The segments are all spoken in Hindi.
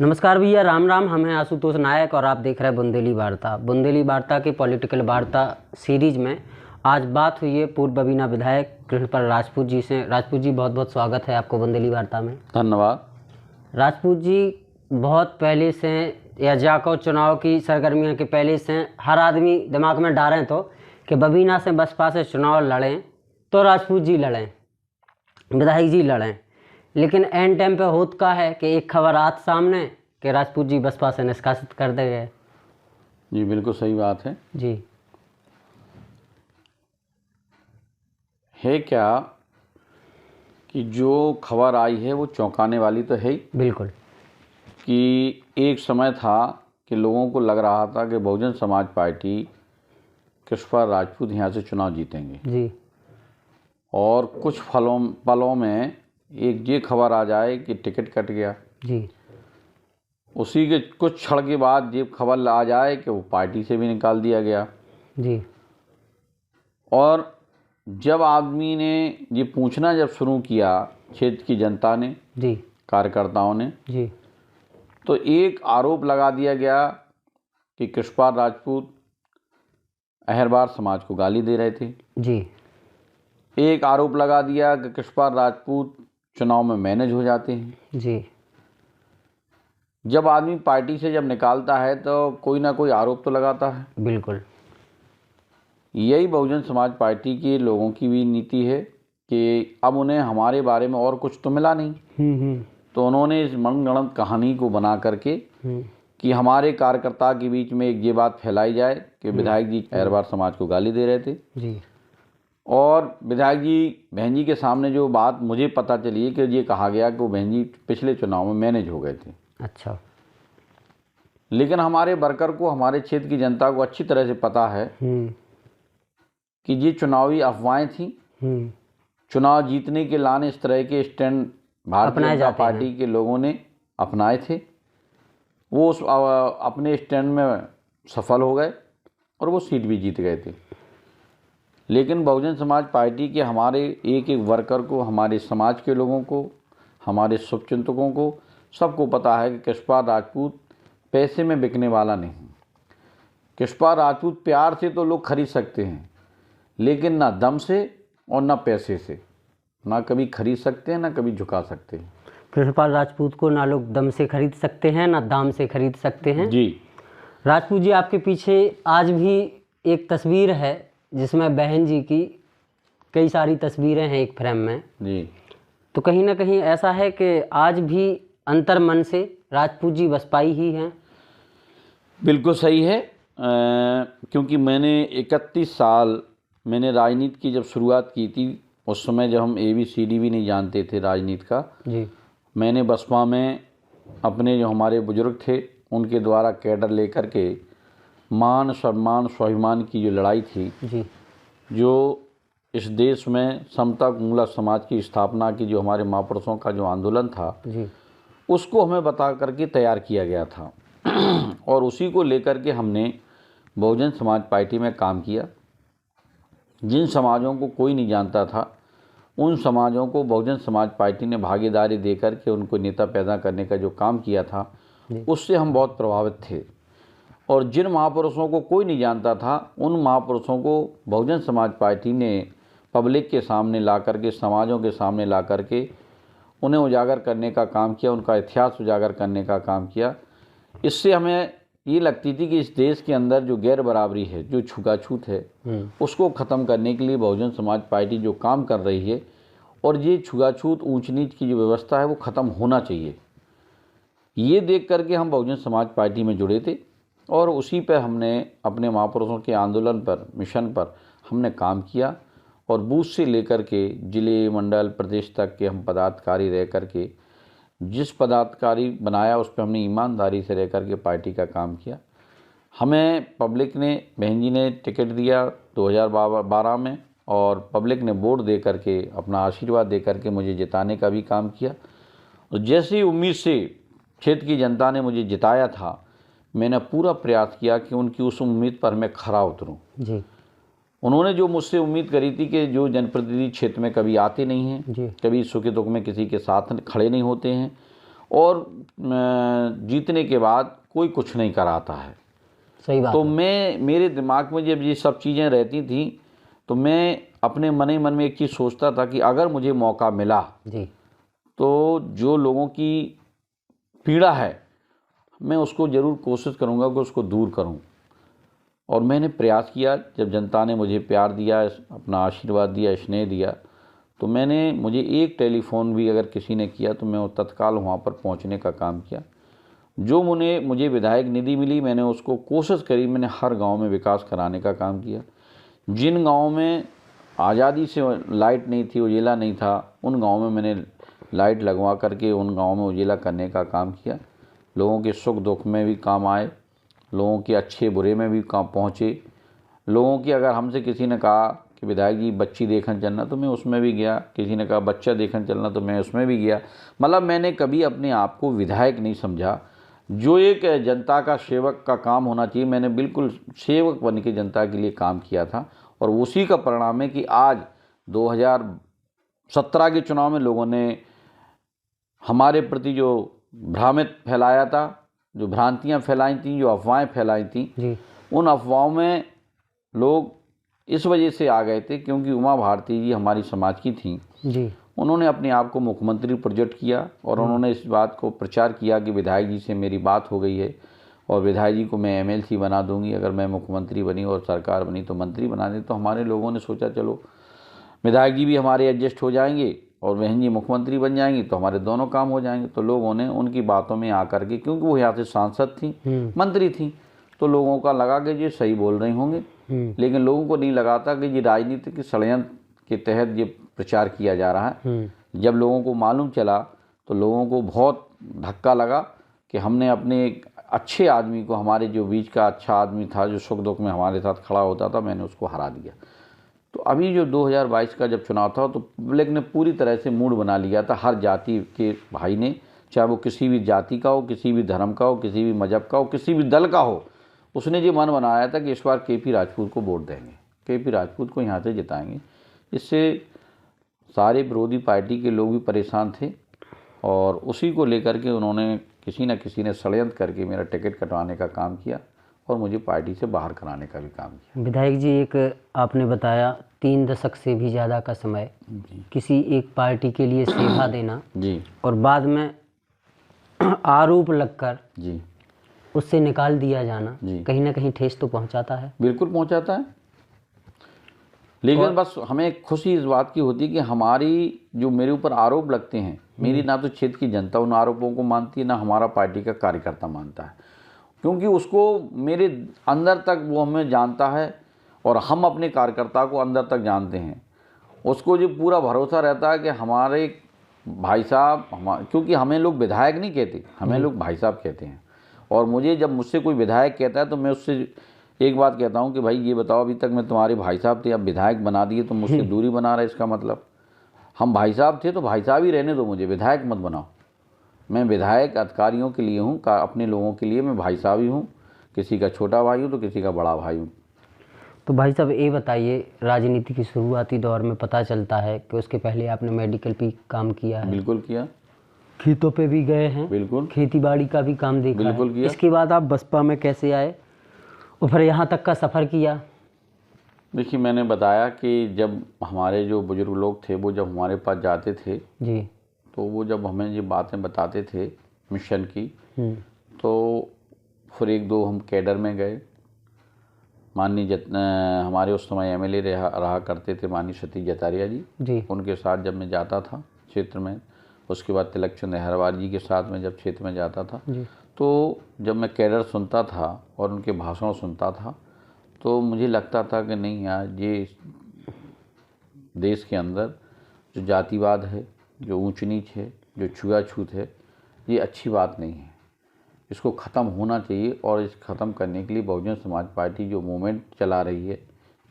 नमस्कार भैया, राम राम। हम हैं आशुतोष नायक और आप देख रहे हैं बुंदेली वार्ता। बुंदेली वार्ता के पॉलिटिकल वार्ता सीरीज में आज बात हुई है पूर्व बबीना विधायक कृष्णपाल राजपूत जी से। राजपूत जी, बहुत बहुत स्वागत है आपको बुंदेली वार्ता में। धन्यवाद। राजपूत जी, बहुत पहले से या जाको चुनाव की सरगर्मियों के पहले से हर आदमी दिमाग में डालें तो कि बबीना से बसपा से चुनाव लड़ें तो राजपूत जी लड़ें, विधायक जी लड़ें, लेकिन एंड टाइम पे होत का है कि एक खबर आज सामने कि राजपूत जी बसपा से निष्कासित कर दे गए। जी बिल्कुल सही बात है। जी है क्या कि जो खबर आई है वो चौंकाने वाली तो है ही। बिल्कुल। कि एक समय था कि लोगों को लग रहा था कि बहुजन समाज पार्टी कृष्णपाल राजपूत यहाँ से चुनाव जीतेंगे जी और कुछ पलों में एक ये खबर आ जाए कि टिकट कट गया। जी उसी के कुछ क्षण के बाद ये खबर आ जाए कि वो पार्टी से भी निकाल दिया गया। जी और जब आदमी ने ये पूछना जब शुरू किया, क्षेत्र की जनता ने, जी कार्यकर्ताओं ने, जी तो एक आरोप लगा दिया गया कि कृष्णपाल राजपूत अहरवार समाज को गाली दे रहे थे। जी एक आरोप लगा दिया कि कृष्णपाल राजपूत चुनाव में मैनेज हो जाते हैं। जी जब आदमी पार्टी से जब निकालता है तो कोई ना कोई आरोप तो लगाता है। बिल्कुल। यही बहुजन समाज पार्टी के लोगों की भी नीति है कि अब उन्हें हमारे बारे में और कुछ तो मिला नहीं, तो उन्होंने इस मनगढ़ंत कहानी को बना करके कि हमारे कार्यकर्ता के बीच में एक ये बात फैलाई जाए कि विधायक जी अहरवार समाज को गाली दे रहे थे। जी और विधायक जी बहन जी के सामने जो बात मुझे पता चली है कि ये कहा गया कि वो बहन जी पिछले चुनाव में मैनेज हो गए थे। अच्छा। लेकिन हमारे वर्कर को, हमारे क्षेत्र की जनता को अच्छी तरह से पता है कि ये चुनावी अफवाहें थी। चुनाव जीतने के लाने इस तरह के स्टैंड भारतीय जनता पार्टी के लोगों ने अपनाए थे। वो उस अपने स्टैंड में सफल हो गए और वो सीट भी जीत गए थे। लेकिन बहुजन समाज पार्टी के हमारे एक एक वर्कर को, हमारे समाज के लोगों को, हमारे शुभचिंतकों को, सबको पता है कि कृष्णपाल राजपूत पैसे में बिकने वाला नहीं। कृष्णपाल राजपूत प्यार से तो लोग खरीद सकते हैं, लेकिन ना दम से और ना पैसे से, ना कभी खरीद सकते हैं ना कभी झुका सकते हैं। कृष्णपाल राजपूत को ना लोग दम से खरीद सकते हैं ना दाम से खरीद सकते हैं। जी राजपूत जी, आपके पीछे आज भी एक तस्वीर है जिसमें बहन जी की कई सारी तस्वीरें हैं एक फ्रेम में। जी तो कहीं ना कहीं ऐसा है कि आज भी अंतर मन से राजपूत जी बसपाई ही हैं। बिल्कुल सही है। क्योंकि मैंने 31 साल मैंने राजनीति की जब शुरुआत की थी, उस समय जब हम ABCD भी नहीं जानते थे राजनीति का, जी मैंने बसपा में अपने जो हमारे बुजुर्ग थे उनके द्वारा कैडर लेकर के मान सम्मान स्वाभिमान की जो लड़ाई थी, जी जो इस देश में समता मूलक समाज की स्थापना की जो हमारे महापुरुषों का जो आंदोलन था, जी उसको हमें बता करके तैयार किया गया था। और उसी को लेकर के हमने बहुजन समाज पार्टी में काम किया। जिन समाजों को कोई नहीं जानता था, उन समाजों को बहुजन समाज पार्टी ने भागीदारी देकर के उनको नेता पैदा करने का जो काम किया था, उससे हम बहुत प्रभावित थे। और जिन महापुरुषों को कोई नहीं जानता था, उन महापुरुषों को बहुजन समाज पार्टी ने पब्लिक के सामने ला करके, समाजों के सामने ला करके उन्हें उजागर करने का काम किया, उनका इतिहास उजागर करने का काम किया। इससे हमें ये लगती थी कि इस देश के अंदर जो गैर बराबरी है, जो छुआछूत है, उसको ख़त्म करने के लिए बहुजन समाज पार्टी जो काम कर रही है, और ये छुआछूत ऊंच नीच की जो व्यवस्था है वो ख़त्म होना चाहिए। ये देख करके हम बहुजन समाज पार्टी में जुड़े थे और उसी पर हमने अपने महापुरुषों के आंदोलन पर, मिशन पर हमने काम किया। और बूथ से लेकर के जिले, मंडल, प्रदेश तक के हम पदाधिकारी रह करके, जिस पदाधिकारी बनाया उस पर हमने ईमानदारी से रह करके पार्टी का काम किया। हमें पब्लिक ने, बहन जी ने टिकट दिया 2012 में, और पब्लिक ने वोट दे करके, अपना आशीर्वाद दे करके मुझे जिताने का भी काम किया। और जैसी उम्मीद से क्षेत्र की जनता ने मुझे जिताया था, मैंने पूरा प्रयास किया कि उनकी उस उम्मीद पर मैं खरा उतरूं। जी उन्होंने जो मुझसे उम्मीद करी थी कि जो जनप्रतिनिधि क्षेत्र में कभी आते नहीं हैं, कभी सुख दुख में किसी के साथ खड़े नहीं होते हैं, और जीतने के बाद कोई कुछ नहीं कराता है। सही बात तो है। मेरे दिमाग में जब ये सब चीज़ें रहती थी तो मैं अपने मन ही मन में एक चीज़ सोचता था कि अगर मुझे मौका मिला जी। तो जो लोगों की पीड़ा है मैं उसको ज़रूर कोशिश करूँगा कि उसको दूर करूँ। और मैंने प्रयास किया, जब जनता ने मुझे प्यार दिया, अपना आशीर्वाद दिया, स्नेह दिया, तो मुझे एक टेलीफ़ोन भी अगर किसी ने किया तो मैं वो तत्काल वहाँ पर पहुँचने का काम किया। जो मुझे विधायक निधि मिली मैंने उसको कोशिश करी, मैंने हर गांव में विकास कराने का काम किया। जिन गांव में आज़ादी से लाइट नहीं थी, उजेला नहीं था, उन गांव में मैंने लाइट लगवा करके उन गांव में उजेला करने का काम किया। लोगों के सुख दुख में भी काम आए, लोगों के अच्छे बुरे में भी काम पहुँचे। लोगों की अगर हमसे किसी ने कहा कि विधायक जी बच्ची देखने चलना तो मैं उसमें भी गया, किसी ने कहा बच्चा देखने चलना तो मैं उसमें भी गया। मतलब मैंने कभी अपने आप को विधायक नहीं समझा। जो एक जनता का सेवक का काम होना चाहिए, मैंने बिल्कुल सेवक बन के जनता के लिए काम किया था। और उसी का परिणाम है कि आज 2017 के चुनाव में लोगों ने हमारे प्रति जो भ्रामित फैलाया था, जो भ्रांतियां फैलाई थी, जो अफवाहें फैलाई थी जी। उन अफवाहों में लोग इस वजह से आ गए थे क्योंकि उमा भारती जी हमारी समाज की थी। जी। उन्होंने अपने आप को मुख्यमंत्री प्रोजेक्ट किया और उन्होंने इस बात को प्रचार किया कि विधायक जी से मेरी बात हो गई है और विधायक जी को मैं एमएलसी बना दूंगी, अगर मैं मुख्यमंत्री बनी और सरकार बनी तो मंत्री बना दें। तो हमारे लोगों ने सोचा चलो विधायक जी भी हमारे एडजस्ट हो जाएंगे और बहन जी मुख्यमंत्री बन जाएंगी तो हमारे दोनों काम हो जाएंगे। तो लोगों ने उनकी बातों में आकर के, क्योंकि वो यहाँ से सांसद थी, मंत्री थी, तो लोगों का लगा कि ये सही बोल रही होंगे। लेकिन लोगों को नहीं लगा था कि ये राजनीति के षड्यंत्र के तहत ये प्रचार किया जा रहा है। जब लोगों को मालूम चला तो लोगों को बहुत धक्का लगा कि हमने अपने एक अच्छे आदमी को, हमारे जो बीच का अच्छा आदमी था, जो सुख दुख में हमारे साथ खड़ा होता था, मैंने उसको हरा दिया। तो अभी जो 2022 का जब चुनाव था तो पब्लिक ने पूरी तरह से मूड बना लिया था, हर जाति के भाई ने, चाहे वो किसी भी जाति का हो, किसी भी धर्म का हो, किसी भी मजहब का हो, किसी भी दल का हो, उसने ये मन बनाया था कि इस बार केपी राजपूत को वोट देंगे, केपी राजपूत को यहाँ से जिताएंगे। इससे सारे विरोधी पार्टी के लोग भी परेशान थे और उसी को लेकर के उन्होंने किसी न किसी ने षड्यंत्र करके मेरा टिकट कटवाने का काम किया और मुझे पार्टी से बाहर कराने का भी काम किया। विधायक जी, एक आपने बताया 3 दशक से भी ज़्यादा का समय किसी एक पार्टी के लिए सेवा देना जी, और बाद में आरोप लगकर जी उससे निकाल दिया जाना जी, कहीं ना कहीं ठेस तो पहुंचाता है। बिल्कुल पहुंचाता है। लेकिन बस हमें खुशी इस बात की होती है कि हमारी जो मेरे ऊपर आरोप लगते हैं, मेरी ना तो क्षेत्र की जनता उन आरोपों को मानती है, ना हमारा पार्टी का कार्यकर्ता मानता है, क्योंकि उसको मेरे अंदर तक वो हमें जानता है और हम अपने कार्यकर्ता को अंदर तक जानते हैं। उसको जो पूरा भरोसा रहता है कि हमारे भाई साहब, क्योंकि हमें लोग विधायक नहीं कहते, हमें लोग भाई साहब कहते हैं। और मुझे जब मुझसे कोई विधायक कहता है तो मैं उससे एक बात कहता हूँ कि भाई ये बताओ, अभी तक मैं तुम्हारे भाई साहब थे, अब विधायक बना दिए तो मुझसे दूरी बना रहे, इसका मतलब हम भाई साहब थे तो भाई साहब ही रहने दो, मुझे विधायक मत बनाओ। मैं विधायक अधिकारियों के लिए हूँ, अपने लोगों के लिए मैं भाई साहब ही हूँ, किसी का छोटा भाई हूँ तो किसी का बड़ा भाई हूँ। तो भाई साहब ये बताइए, राजनीति की शुरुआती दौर में पता चलता है कि उसके पहले आपने मेडिकल भी काम किया है। बिल्कुल किया। खेतों पे भी गए हैं। बिल्कुल। खेती बाड़ी का भी काम देखा बिल्कुल है। किया। इसके बाद आप बसपा में कैसे आए और फिर यहाँ तक का सफ़र किया? देखिए, मैंने बताया कि जब हमारे जो बुजुर्ग लोग थे वो जब हमारे पास जाते थे जी, तो वो जब हमें ये बातें बताते थे मिशन की, तो फिर 1-2 हम कैडर में गए। माननीय हमारे उस समय एमएलए रहा करते थे माननीय सतीश जतारिया जी, उनके साथ जब मैं जाता था क्षेत्र में, उसके बाद तिलक चंद अहरवार जी के साथ में जब क्षेत्र में जाता था, तो जब मैं कैडर सुनता था और उनके भाषण सुनता था तो मुझे लगता था कि नहीं यार, ये देश के अंदर जो जातिवाद है, जो ऊंच नीच है, जो छुआछूत है, ये अच्छी बात नहीं है, इसको ख़त्म होना चाहिए। और इस ख़त्म करने के लिए बहुजन समाज पार्टी जो मूवमेंट चला रही है,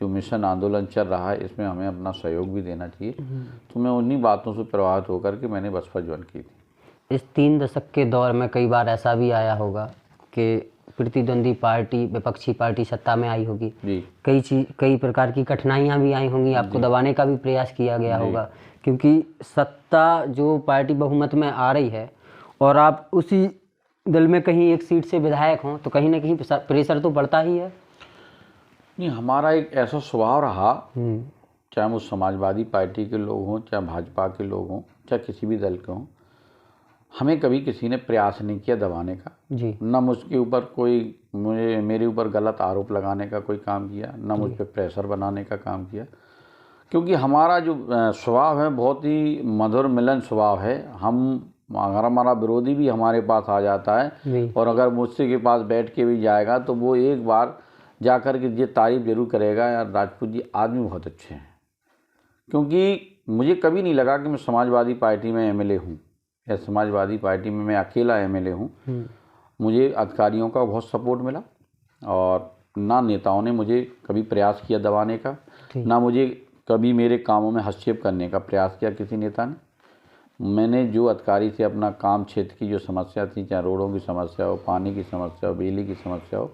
जो मिशन आंदोलन चल रहा है, इसमें हमें अपना सहयोग भी देना चाहिए। तो मैं उन्हीं बातों से प्रभावित होकर के मैंने बसपा ज्वाइन की थी। इस 3 दशक के दौर में कई बार ऐसा भी आया होगा कि प्रतिद्वंदी पार्टी, विपक्षी पार्टी सत्ता में आई होगी जी, कई प्रकार की कठिनाइयाँ भी आई होंगी, आपको दबाने का भी प्रयास किया गया होगा, क्योंकि सत्ता जो पार्टी बहुमत में आ रही है और आप उसी दल में कहीं एक सीट से विधायक हों तो कहीं ना कहीं प्रेशर तो बढ़ता ही है। नहीं, हमारा एक ऐसा स्वभाव रहा, चाहे वो समाजवादी पार्टी के लोग हों, चाहे भाजपा के लोग हों, चाहे किसी भी दल के हों, हमें कभी किसी ने प्रयास नहीं किया दबाने का जी। ना मुझके ऊपर कोई मेरे ऊपर गलत आरोप लगाने का कोई काम किया, ना मुझ पर प्रेशर बनाने का काम किया, क्योंकि हमारा जो स्वभाव है बहुत ही मधुर मिलन स्वभाव है। अगर हमारा विरोधी भी हमारे पास आ जाता है और अगर मुझसे के पास बैठ के भी जाएगा तो वो एक बार जा कर के ये तारीफ जरूर करेगा, यार राजपूत जी आदमी बहुत अच्छे हैं। क्योंकि मुझे कभी नहीं लगा कि मैं समाजवादी पार्टी में एमएलए हूँ या समाजवादी पार्टी में मैं अकेला एमएलए हूँ। मुझे अधिकारियों का बहुत सपोर्ट मिला और ना नेताओं ने मुझे कभी प्रयास किया दबाने का, ना मुझे कभी मेरे कामों में हस्तक्षेप करने का प्रयास किया किसी नेता ने। मैंने जो अधिकारी से अपना काम, क्षेत्र की जो समस्या थी, चाहे रोडों की समस्या हो, पानी की समस्या हो, बिजली की समस्या हो,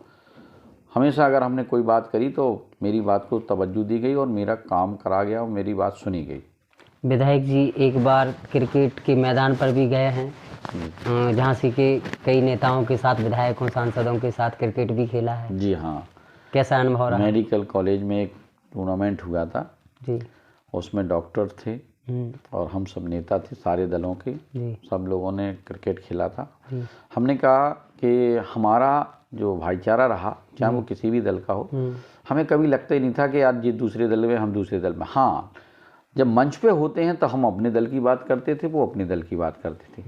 हमेशा अगर हमने कोई बात करी तो मेरी बात को तवज्जो दी गई और मेरा काम करा गया और मेरी बात सुनी गई। विधायक जी एक बार क्रिकेट के मैदान पर भी गए हैं, झांसी के कई नेताओं के साथ, विधायकों सांसदों के साथ क्रिकेट भी खेला है। जी हाँ। कैसा अनुभव रहा? मेडिकल कॉलेज में एक टूर्नामेंट हुआ था जी। उसमें डॉक्टर थे और हम सब नेता थे सारे दलों के, सब लोगों ने क्रिकेट खेला था। हमने कहा कि हमारा जो भाईचारा रहा, चाहे वो किसी भी दल का हो, हमें कभी लगता ही नहीं था कि यार ये दूसरे दल में, हम दूसरे दल में। हाँ, जब मंच पे होते हैं तो हम अपने दल की बात करते थे, वो अपने दल की बात करते थे।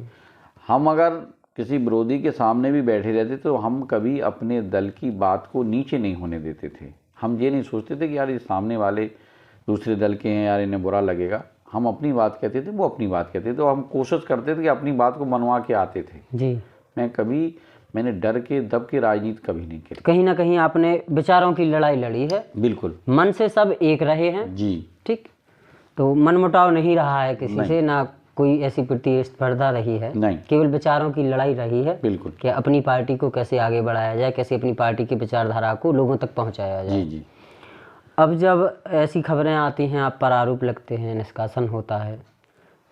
हम अगर किसी विरोधी के सामने भी बैठे रहते तो हम कभी अपने दल की बात को नीचे नहीं होने देते थे। हम ये नहीं सोचते थे कि यार ये सामने वाले दूसरे दल के हैं, यार इन्हें बुरा लगेगा। हम अपनी बात कहते थे, वो अपनी बात कहते थे, तो हम कोशिश करते थे कि अपनी बात को मनवा के आते थे जी। मैंने डर के दब के राजनीति कभी नहीं की। कहीं ना कहीं आपने विचारों की लड़ाई लड़ी है। बिल्कुल। मन से सब एक रहे हैं जी। ठीक, तो मनमुटाव नहीं रहा है किसी से, ना कोई ऐसी प्रतिस्पर्धा रही है, नहीं, केवल विचारों की लड़ाई रही है। बिल्कुल। कि अपनी पार्टी को कैसे आगे बढ़ाया जाए, कैसे अपनी पार्टी की विचारधारा को लोगों तक पहुंचाया जाए। जी जी। अब जब ऐसी खबरें आती हैं, आप पर आरोप लगते हैं, निष्कासन होता है,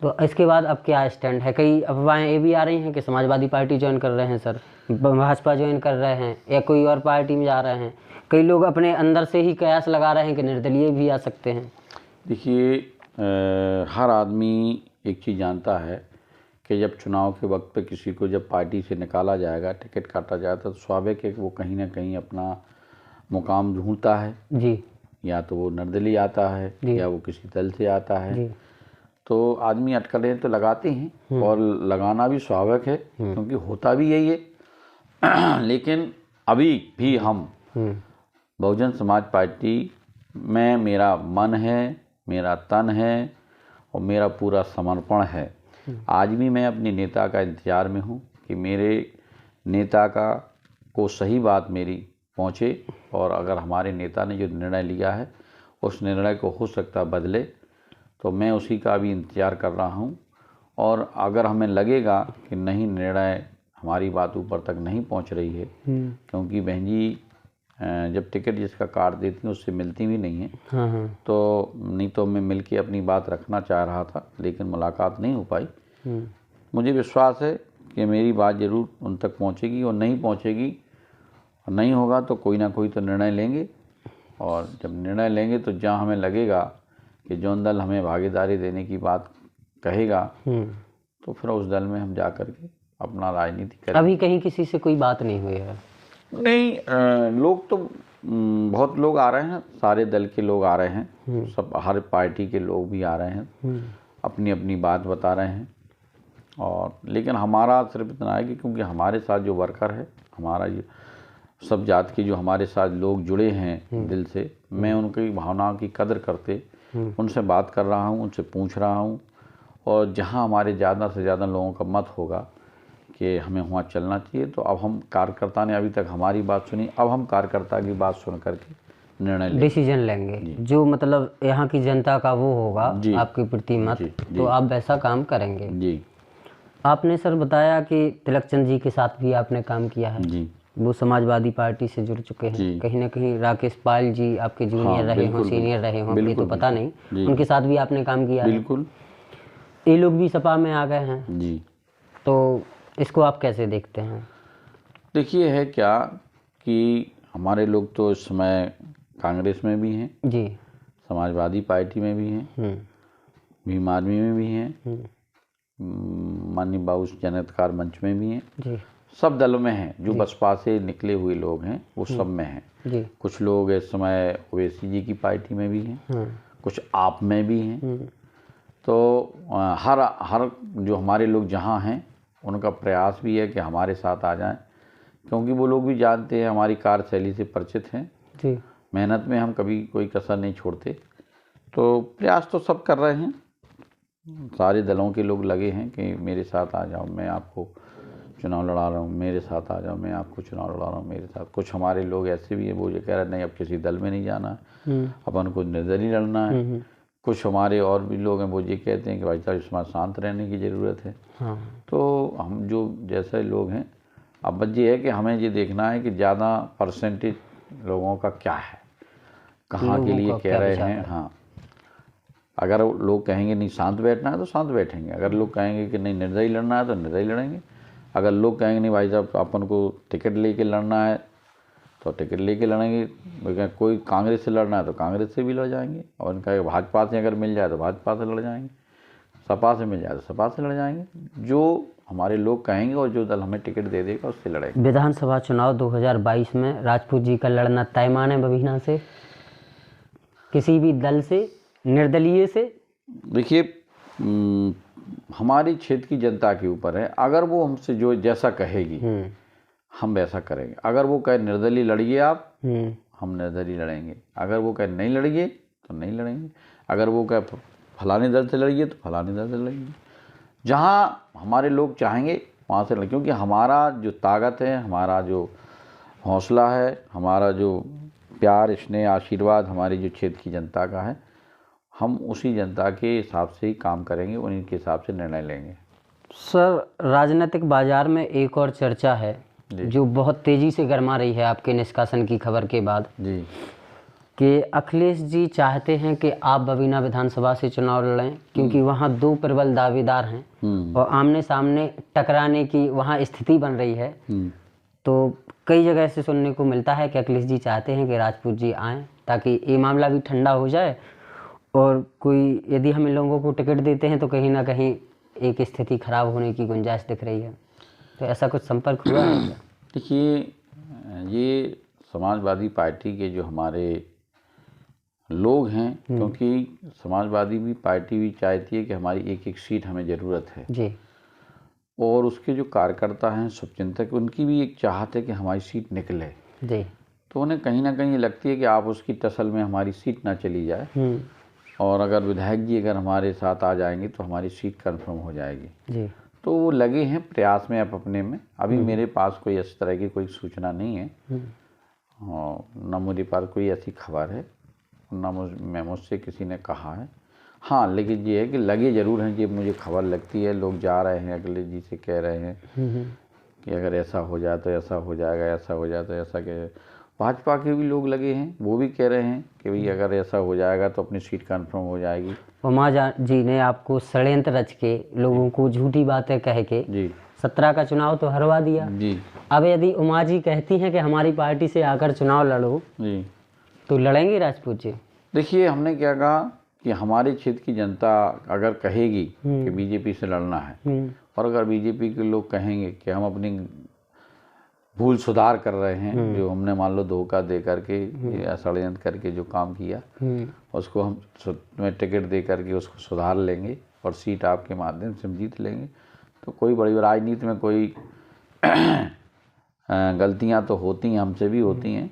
तो इसके बाद अब क्या स्टैंड है? कई अफवाहें ये भी आ रही हैं कि समाजवादी पार्टी ज्वाइन कर रहे हैं सर, भाजपा ज्वाइन कर रहे हैं या कोई और पार्टी में जा रहे हैं। कई लोग अपने अंदर से ही कयास लगा रहे हैं कि निर्दलीय भी आ सकते हैं। देखिए, हर आदमी एक चीज़ जानता है कि जब चुनाव के वक्त पे किसी को जब पार्टी से निकाला जाएगा, टिकट काटा जाएगा, तो स्वाभाविक है कि वो कहीं ना कहीं अपना मुकाम ढूंढता है जी। या तो वो निर्दलीय आता है या वो किसी दल से आता है जी। तो आदमी अटकलें तो लगाते हैं और लगाना भी स्वाभाविक है, क्योंकि होता भी यही है। लेकिन अभी भी हम बहुजन समाज पार्टी में मेरा मन है, मेरा तन है और मेरा पूरा समर्पण है। आज भी मैं अपने नेता का इंतज़ार में हूँ कि मेरे नेता को सही बात मेरी पहुँचे, और अगर हमारे नेता ने जो निर्णय लिया है उस निर्णय को हो सकता बदले, तो मैं उसी का भी इंतज़ार कर रहा हूँ। और अगर हमें लगेगा कि नहीं, निर्णय हमारी बात ऊपर तक नहीं पहुँच रही है, क्योंकि बहन जी जब टिकट जिसका काट देती हैं उससे मिलती भी नहीं है। तो नहीं तो मैं मिल के अपनी बात रखना चाह रहा था, लेकिन मुलाकात नहीं हो पाई। मुझे विश्वास है कि मेरी बात ज़रूर उन तक पहुँचेगी, और नहीं पहुँचेगी, और नहीं होगा तो कोई ना कोई तो निर्णय लेंगे। और जब निर्णय लेंगे तो जहाँ हमें लगेगा कि जौन दल हमें भागीदारी देने की बात कहेगा, तो फिर उस दल में हम जा कर के अपना राजनीति करें। अभी कहीं किसी से कोई बात नहीं हुई है? नहीं, लोग तो बहुत लोग आ रहे हैं, सारे दल के लोग आ रहे हैं, सब हर पार्टी के लोग भी आ रहे हैं, अपनी अपनी बात बता रहे हैं। और लेकिन हमारा सिर्फ इतना है कि क्योंकि हमारे साथ जो वर्कर है, हमारा ये सब जात के जो हमारे साथ लोग जुड़े हैं दिल से, मैं उनकी भावनाओं की कदर करते उनसे बात कर रहा हूँ, उनसे पूछ रहा हूँ। और जहाँ हमारे ज़्यादा से ज़्यादा लोगों का मत होगा कि हमें वहाँ चलना चाहिए, तो अब हम कार्यकर्ता ने अभी तक हमारी बात सुनी, अब हम कार्यकर्ता की बात सुन करके निर्णय डिसीजन लेंगे। जो मतलब यहाँ की जनता का वो होगा आपके प्रति मत, तो आप वैसा काम करेंगे। जी। आपने सर बताया कि तिलकचंद जी के साथ भी आपने काम किया है। जी। वो समाजवादी पार्टी से जुड़ चुके हैं। कहीं ना कहीं राकेश पाल जी आपके जूनियर रहे हों, सीनियर रहे हों, ये तो पता नहीं, उनके साथ भी आपने काम किया है। बिल्कुल। ये लोग भी सपा में आ गए हैं जी। तो इसको आप कैसे देखते हैं? देखिए है क्या कि हमारे लोग तो इस समय कांग्रेस में भी हैं जी, समाजवादी पार्टी में भी हैं, भीम आर्मी में भी हैं, माननीय बाबू जनहितकार मंच में भी हैं, जी, सब दलों में हैं। जो बसपा से निकले हुए लोग हैं वो सब में हैं। जी, कुछ लोग इस समय ओवैसी जी की पार्टी में भी हैं, कुछ आप में भी हैं। तो हर जो हमारे लोग जहाँ हैं उनका प्रयास भी है कि हमारे साथ आ जाएं, क्योंकि वो लोग भी जानते हैं, हमारी कार्यशैली से परिचित हैं। जी, मेहनत में हम कभी कोई कसर नहीं छोड़ते। तो प्रयास तो सब कर रहे हैं, सारे दलों के लोग लगे हैं कि मेरे साथ आ जाओ, मैं आपको चुनाव लड़ा रहा हूँ, मेरे साथ आ जाओ, मैं आपको चुनाव लड़ा रहा हूँ, मेरे साथ। कुछ हमारे लोग ऐसे भी हैं वो ये कह रहे हैं नहीं अब किसी दल में नहीं जाना है, अपन को निर्दलीय लड़ना है। कुछ हमारे और भी लोग हैं वो ये कहते हैं कि भाई साहब इसमें शांत रहने की ज़रूरत है। तो हम जो जैसे लोग हैं, अब बस ये है कि हमें ये देखना है कि ज़्यादा परसेंटेज लोगों का क्या है, कहाँ के लिए कह रहे हैं। हाँ, अगर लोग कहेंगे नहीं शांत बैठना है तो शांत बैठेंगे, अगर लोग कहेंगे कि नहीं निर्दयी लड़ना है तो निर्दयी लड़ेंगे, अगर लोग कहेंगे नहीं भाई साहब अपन को टिकट लेके लड़ना है तो टिकट लेके लड़ेंगे, कोई कांग्रेस से लड़ना है तो कांग्रेस से भी लड़ जाएंगे, और उनका भाजपा से अगर मिल जाए तो भाजपा से लड़ जाएंगे, सपा से मिल जाए तो सपा से लड़ जाएंगे। जो हमारे लोग कहेंगे और जो दल हमें टिकट दे देगा उससे लड़ेंगे। विधानसभा चुनाव 2022 में राजपूत जी का लड़ना तय माने बबीना से, किसी भी दल से, निर्दलीय से? देखिए हमारी क्षेत्र की जनता के ऊपर है, अगर वो हमसे जो जैसा कहेगी हम वैसा करेंगे। अगर वो कहे निर्दलीय लड़िए आप, हम निर्दलीय लड़ेंगे। अगर वो कहे नहीं लड़िए तो नहीं लड़ेंगे। अगर वो कहे फलाने दल से लड़िए तो फलाने दल से लड़ेंगे। जहाँ हमारे लोग चाहेंगे वहाँ से लड़ेंगे, क्योंकि हमारा जो ताकत है, हमारा जो हौसला है, हमारा जो प्यार स्नेह आशीर्वाद हमारी जो क्षेत्र की जनता का है, हम उसी जनता के हिसाब से ही काम करेंगे, उन्हीं के हिसाब से निर्णय लेंगे। सर, राजनीतिक बाजार में एक और चर्चा है जो बहुत तेज़ी से गरमा रही है आपके निष्कासन की खबर के बाद जी, कि अखिलेश जी चाहते हैं कि आप बबीना विधानसभा से चुनाव लड़ें, क्योंकि वहाँ दो प्रबल दावेदार हैं और आमने सामने टकराने की वहाँ स्थिति बन रही है। तो कई जगह से सुनने को मिलता है कि अखिलेश जी चाहते हैं कि राजपूत जी आएँ ताकि ये मामला भी ठंडा हो जाए, और कोई यदि हम इन लोगों को टिकट देते हैं तो कहीं ना कहीं एक स्थिति खराब होने की गुंजाइश दिख रही है। तो ऐसा कुछ संपर्क हुआ है क्या? देखिए ये समाजवादी पार्टी के जो हमारे लोग हैं, क्योंकि समाजवादी भी पार्टी भी चाहती है कि हमारी एक एक सीट हमें ज़रूरत है जी, और उसके जो कार्यकर्ता हैं शुभचिंतक, उनकी भी एक चाहत है कि हमारी सीट निकले जी, तो उन्हें कहीं ना कहीं लगती है कि आप उसकी तसल में हमारी सीट ना चली जाए, और अगर विधायक जी अगर हमारे साथ आ जाएंगे तो हमारी सीट कंफर्म हो जाएगी जी। तो वो लगे हैं प्रयास में अपने में। अभी मेरे पास कोई इस तरह की कोई सूचना नहीं है, और न मेरे पास कोई ऐसी खबर है, न मुझसे किसी ने कहा है। हाँ, लेकिन ये है कि लगे ज़रूर हैं, ये मुझे खबर लगती है, लोग जा रहे हैं अखिलेश जी से कह रहे हैं कि अगर ऐसा हो जाए तो ऐसा हो जाएगा, ऐसा हो जाए तो ऐसा कह। भाजपा के भी लोग लगे हैं, वो भी कह रहे हैं कि भाई अगर ऐसा हो जाएगा तो अपनी सीट कंफर्म हो जाएगी। उमा जी ने आपको षड्यंत्र रच के लोगों को झूठी बातें कह के जी 17 का चुनाव तो हरवा दिया जी। अब यदि उमा जी कहती हैं कि हमारी पार्टी से आकर चुनाव लड़ो जी, तो लड़ेंगे राजपूत जी? देखिए हमने क्या कहा कि हमारे क्षेत्र की जनता अगर कहेगी कि बीजेपी से लड़ना है, और अगर बीजेपी के लोग कहेंगे कि हम अपनी भूल सुधार कर रहे हैं, जो हमने मान लो धोखा दे करके या षड्यंत्र करके जो काम किया, उसको हम टिकट दे करके उसको सुधार लेंगे और सीट आपके माध्यम से हम जीत लेंगे, तो कोई बड़ी राजनीति में कोई गलतियां तो होती हैं, हमसे भी होती हैं।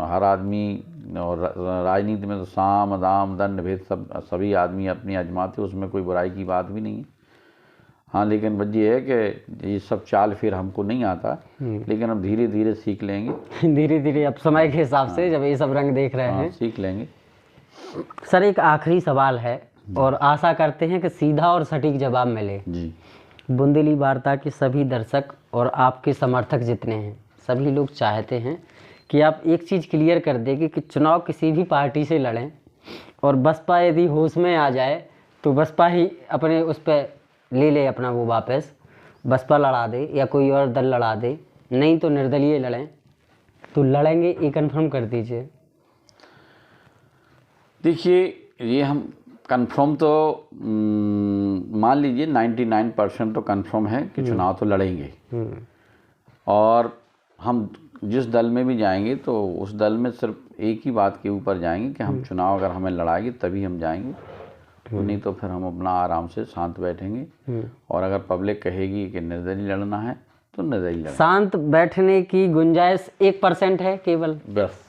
हर आदमी, और राजनीति में तो साम दाम दंड भेद सभी आदमी अपनी आजमाते, उसमें कोई बुराई की बात भी नहीं है। हाँ, लेकिन बस ये है कि ये सब चाल फिर हमको नहीं आता, लेकिन अब धीरे धीरे सीख लेंगे। धीरे धीरे अब समय के हिसाब से जब ये सब रंग देख रहे हैं सीख लेंगे। सर, एक आखिरी सवाल है और आशा करते हैं कि सीधा और सटीक जवाब मिले जी। बुंदेली वार्ता के सभी दर्शक और आपके समर्थक जितने हैं, सभी लोग चाहते हैं कि आप एक चीज़ क्लियर कर देंगे कि चुनाव किसी भी पार्टी से लड़ें और बसपा यदि होश में आ जाए तो बसपा ही अपने उस पर ले ले अपना वो वापस, बसपा लड़ा दे या कोई और दल लड़ा दे, नहीं तो निर्दलीय लड़ें, तो लड़ेंगे ये कन्फर्म कर दीजिए। देखिए ये हम कंफर्म तो मान लीजिए 99% तो कंफर्म है कि चुनाव तो लड़ेंगे। और हम जिस दल में भी जाएंगे तो उस दल में सिर्फ एक ही बात के ऊपर जाएंगे कि हम चुनाव अगर हमें लड़ाएंगे तभी हम जाएंगे, नहीं तो फिर हम अपना आराम से शांत बैठेंगे। और अगर पब्लिक कहेगी कि निर्दलीय लड़ना है तो निर्दलीय लड़ेंगे। शांत बैठने की गुंजाइश 1% है केवल, बस,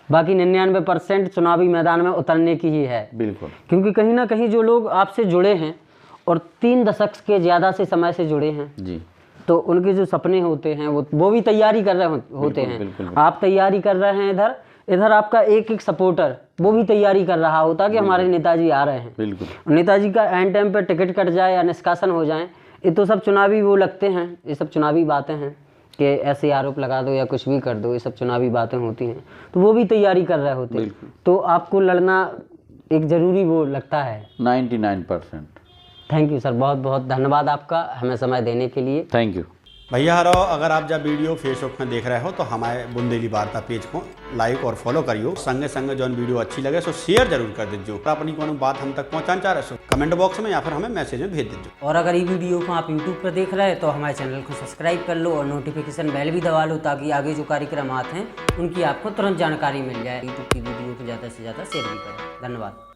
बाकी 99% चुनावी मैदान में उतरने की ही है। बिल्कुल। क्योंकि कहीं ना कहीं जो लोग आपसे जुड़े हैं और 3 दशक के ज़्यादा से समय से जुड़े हैं जी, तो उनके जो सपने होते हैं वो भी तैयारी कर रहे होते हैं। बिल्कुल। आप तैयारी कर रहे हैं, इधर आपका एक सपोर्टर वो भी तैयारी कर रहा होता कि हमारे नेताजी आ रहे हैं। बिल्कुल। नेताजी का एंड टाइम पे टिकट कट जाए या निष्कासन हो जाए, ये तो सब चुनावी वो लगते हैं, ये सब चुनावी बातें हैं कि ऐसे आरोप लगा दो या कुछ भी कर दो, ये सब चुनावी बातें होती हैं। तो वो भी तैयारी कर रहे होते हैं, तो आपको लड़ना एक ज़रूरी वो लगता है 99%। थैंक यू सर, बहुत बहुत धन्यवाद आपका हमें समय देने के लिए। थैंक यू भैया। हरो अगर आप जब वीडियो फेसबुक में देख रहे हो तो हमारे बुंदेली वार्ता पेज को लाइक और फॉलो करियो। संगे संगे जो वीडियो अच्छी लगे सो शेयर जरूर कर दीजिए। अपनी कोनो बात हम तक पहुंचाना चाह रहे हो कमेंट बॉक्स में या फिर हमें मैसेज में भेज दीजिए। और अगर ये वीडियो को आप यूट्यूब पर देख रहे हैं तो हमारे चैनल को सब्सक्राइब कर लो और नोटिफिकेशन बेल भी दबा लो, ताकि आगे जो कार्यक्रम आते हैं उनकी आपको तुरंत जानकारी मिल जाए। यूट्यूब की वीडियो को ज़्यादा से ज़्यादा शेयर भी करें। धन्यवाद।